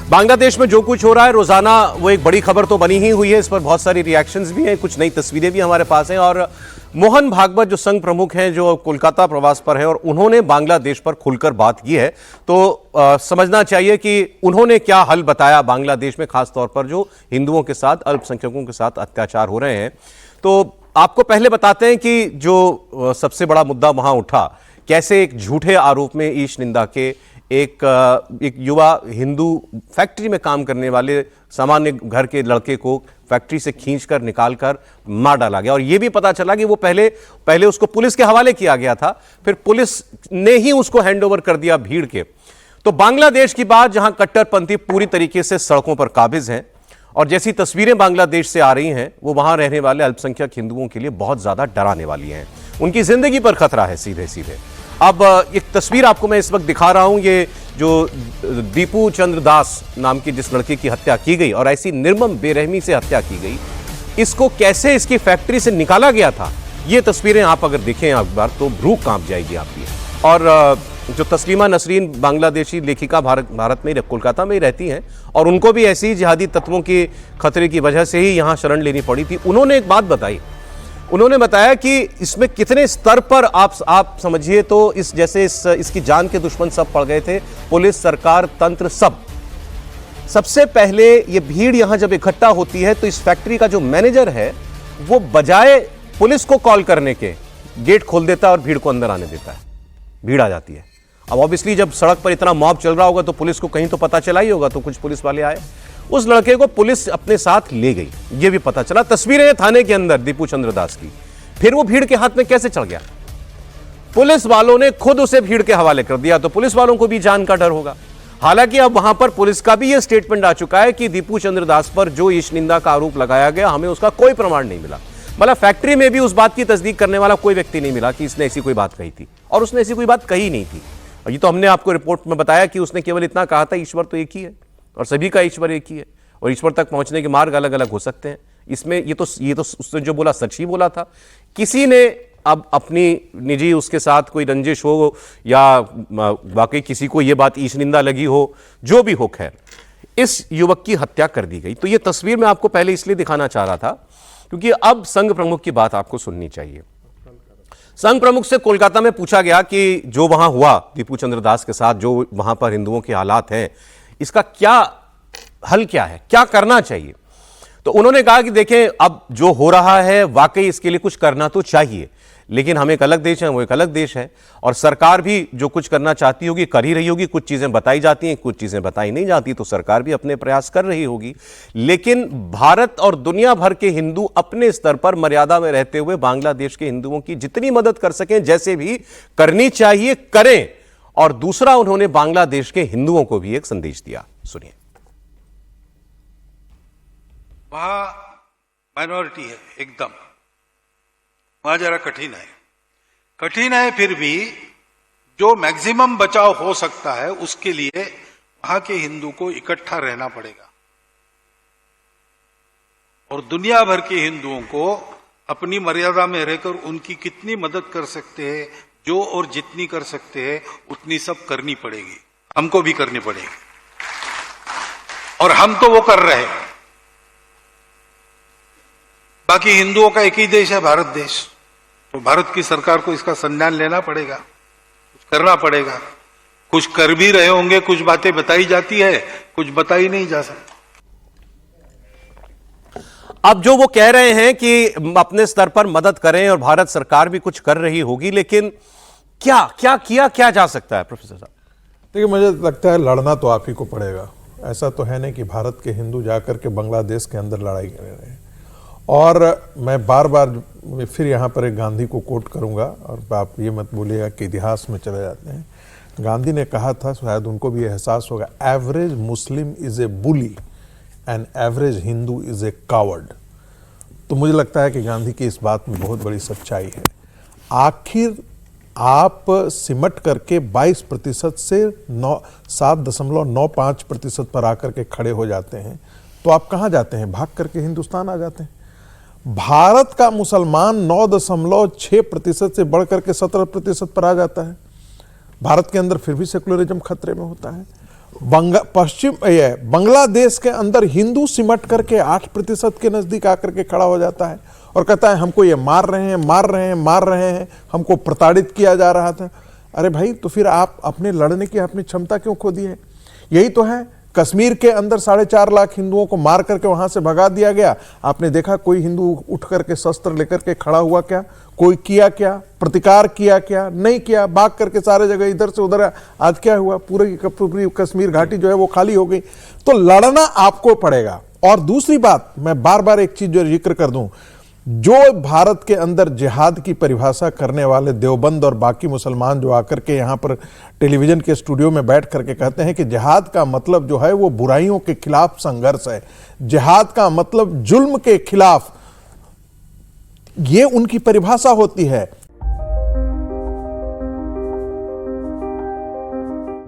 बांग्लादेश में जो कुछ हो रहा है रोजाना वो एक बड़ी खबर तो बनी ही हुई है। इस पर बहुत सारी रिएक्शंस भी हैं, कुछ नई तस्वीरें भी हमारे पास हैं। और मोहन भागवत जो संघ प्रमुख हैं, जो कोलकाता प्रवास पर है और उन्होंने बांग्लादेश पर खुलकर बात की है, तो समझना चाहिए कि उन्होंने क्या हल बताया बांग्लादेश में, खासतौर पर जो हिंदुओं के साथ, अल्पसंख्यकों के साथ अत्याचार हो रहे हैं। तो आपको पहले बताते हैं कि जो सबसे बड़ा मुद्दा वहां उठा, कैसे एक झूठे आरोप में ईश निंदा के एक युवा हिंदू फैक्ट्री में काम करने वाले सामान्य घर के लड़के को फैक्ट्री से खींचकर निकालकर मार डाला गया। और यह भी पता चला कि वो पहले उसको पुलिस के हवाले किया गया था, फिर पुलिस ने ही उसको हैंडओवर कर दिया भीड़ के। तो बांग्लादेश की बात, जहां कट्टरपंथी पूरी तरीके से सड़कों पर काबिज हैं और जैसी तस्वीरें बांग्लादेश से आ रही हैं, वो वहां रहने वाले अल्पसंख्यक हिंदुओं के लिए बहुत ज्यादा डराने वाली हैं। उनकी जिंदगी पर खतरा है सीधे सीधे। अब एक तस्वीर आपको मैं इस वक्त दिखा रहा हूं, ये जो दीपू चंद्र दास नाम की जिस लड़के की हत्या की गई और ऐसी निर्मम बेरहमी से हत्या की गई, इसको कैसे इसकी फैक्ट्री से निकाला गया था, ये तस्वीरें आप अगर देखें एक बार तो रूह कांप जाएगी आपकी। और जो तस्लीमा नसरीन बांग्लादेशी लेखिका भारत में कोलकाता में ही रहती हैं और उनको भी ऐसी जिहादी तत्वों के खतरे की वजह से ही यहाँ शरण लेनी पड़ी थी। उन्होंने एक बात बताई, उन्होंने बताया कि इसमें कितने स्तर पर आप समझिए तो इसकी जान के दुश्मन सब पड़ गए थे, पुलिस, सरकार, तंत्र, सबसे पहले ये भीड़ यहां जब इकट्ठा होती है तो इस फैक्ट्री का जो मैनेजर है वो बजाय पुलिस को कॉल करने के गेट खोल देता है और भीड़ को अंदर आने देता है। भीड़ आ जाती है। अब ऑब्वियसली जब सड़क पर इतना मॉब चल रहा होगा तो पुलिस को कहीं तो पता चला ही होगा, तो कुछ पुलिस वाले आए, उस लड़के को पुलिस अपने साथ ले गई, यह भी पता चला। तस्वीरें हैं थाने के अंदर दीपू चंद्र दास की। फिर वो भीड़ के हाथ में कैसे चढ़ गया, पुलिस वालों ने खुद उसे भीड़ के हवाले कर दिया, तो पुलिस वालों को भी जान का डर होगा। हालांकि अब वहां पर पुलिस का भी यह स्टेटमेंट आ चुका है कि दीपू चंद्र दास पर जो ईश निंदा का आरोप लगाया गया, हमें उसका कोई प्रमाण नहीं मिला। मतलब फैक्ट्री में भी उस बात की तस्दीक करने वाला कोई व्यक्ति नहीं मिला कि इसने ऐसी कोई बात कही थी, और उसने ऐसी कोई बात कही नहीं थी। और ये तो हमने आपको रिपोर्ट में बताया कि उसने केवल इतना कहा था, ईश्वर तो एक ही है और सभी का ईश्वर एक ही है और ईश्वर तक पहुंचने के मार्ग अलग अलग हो सकते हैं। इसमें ये तो उसने जो बोला सच ही बोला था। किसी ने अब अपनी निजी उसके साथ कोई रंजिश हो या वाकई किसी को ये बात ईश निंदा लगी हो, जो भी हो, खैर इस युवक की हत्या कर दी गई। तो ये तस्वीर मैं आपको पहले इसलिए दिखाना चाह रहा था क्योंकि अब संघ प्रमुख की बात आपको सुननी चाहिए। संघ प्रमुख से कोलकाता में पूछा गया कि जो वहां हुआ दीपू चंद्र दास के साथ, जो वहां पर हिंदुओं के हालात हैं, इसका क्या हल क्या है, क्या करना चाहिए। तो उन्होंने कहा कि देखें, अब जो हो रहा है वाकई इसके लिए कुछ करना तो चाहिए, लेकिन हम एक अलग देश हैं, वो एक अलग देश है और सरकार भी जो कुछ करना चाहती होगी कर ही रही होगी। कुछ चीजें बताई जाती हैं, कुछ चीजें बताई नहीं जाती, तो सरकार भी अपने प्रयास कर रही होगी। लेकिन भारत और दुनिया भर के हिंदू अपने स्तर पर मर्यादा में रहते हुए बांग्लादेश के हिंदुओं की जितनी मदद कर सकें, जैसे भी करनी चाहिए, करें। और दूसरा, उन्होंने बांग्लादेश के हिंदुओं को भी एक संदेश दिया, सुनिए। वहां माइनॉरिटी है एकदम, वहां जरा कठिन है, फिर भी जो मैक्सिमम बचाव हो सकता है उसके लिए वहां के हिंदू को इकट्ठा रहना पड़ेगा और दुनिया भर के हिंदुओं को अपनी मर्यादा में रहकर उनकी कितनी मदद कर सकते हैं, जो और जितनी कर सकते हैं उतनी सब करनी पड़ेगी, हमको भी करनी पड़ेगी और हम तो वो कर रहे हैं। बाकी हिंदुओं का एक ही देश है, भारत देश, तो भारत की सरकार को इसका संज्ञान लेना पड़ेगा, कुछ करना पड़ेगा। कुछ कर भी रहे होंगे, कुछ बातें बताई जाती है, कुछ बताई नहीं जा सकती। अब जो वो कह रहे हैं कि अपने स्तर पर मदद करें और भारत सरकार भी कुछ कर रही होगी, लेकिन क्या जा सकता है प्रोफेसर साहब? देखिए, मुझे लगता है लड़ना तो आप ही को पड़ेगा। ऐसा तो है नहीं कि भारत के हिंदू जाकर के बांग्लादेश के अंदर लड़ाई कर रहे हैं। और मैं बार बार फिर यहाँ पर एक गांधी को कोट करूँगा, और आप ये मत बोलिएगा कि इतिहास में चले जाते हैं। गांधी ने कहा था, शायद उनको भी एहसास होगा, average Muslim is a bully and average Hindu is a coward. तो मुझे लगता है कि गांधी की इस बात में बहुत बड़ी सच्चाई है। आखिर आप सिमट करके 22% से 7.95% पर आकर के खड़े हो जाते हैं, तो आप कहाँ जाते हैं? भाग करके हिंदुस्तान आ जाते हैं। भारत का मुसलमान 9.6% से बढ़कर के 17% पर आ जाता है। भारत के अंदर फिर भी सेकुलरिज्म खतरे में होता है। बांग्लादेश के अंदर हिंदू सिमट करके 8% के नजदीक आकर के खड़ा हो जाता है और कहता है हमको ये मार रहे हैं, मार रहे हैं, मार रहे हैं, हमको प्रताड़ित किया जा रहा था। अरे भाई, तो फिर आप अपने लड़ने की अपनी क्षमता क्यों खो दी है? यही तो है, कश्मीर के अंदर 4.5 लाख हिंदुओं को मार करके वहां से भगा दिया गया। आपने देखा कोई हिंदू उठ करके शस्त्र लेकर के खड़ा हुआ क्या? कोई किया क्या? प्रतिकार किया क्या? नहीं किया, भाग करके सारे जगह इधर से उधर। आज क्या हुआ? पूरी कश्मीर घाटी जो है वो खाली हो गई। तो लड़ना आपको पड़ेगा। और दूसरी बात, मैं बार बार एक चीज जो जिक्र कर दूं, जो भारत के अंदर जिहाद की परिभाषा करने वाले देवबंद और बाकी मुसलमान जो आकर के यहाँ पर टेलीविजन के स्टूडियो में बैठ करके कहते हैं कि जिहाद का मतलब जो है वो बुराइयों के खिलाफ संघर्ष है, जिहाद का मतलब जुल्म के खिलाफ, ये उनकी परिभाषा होती है।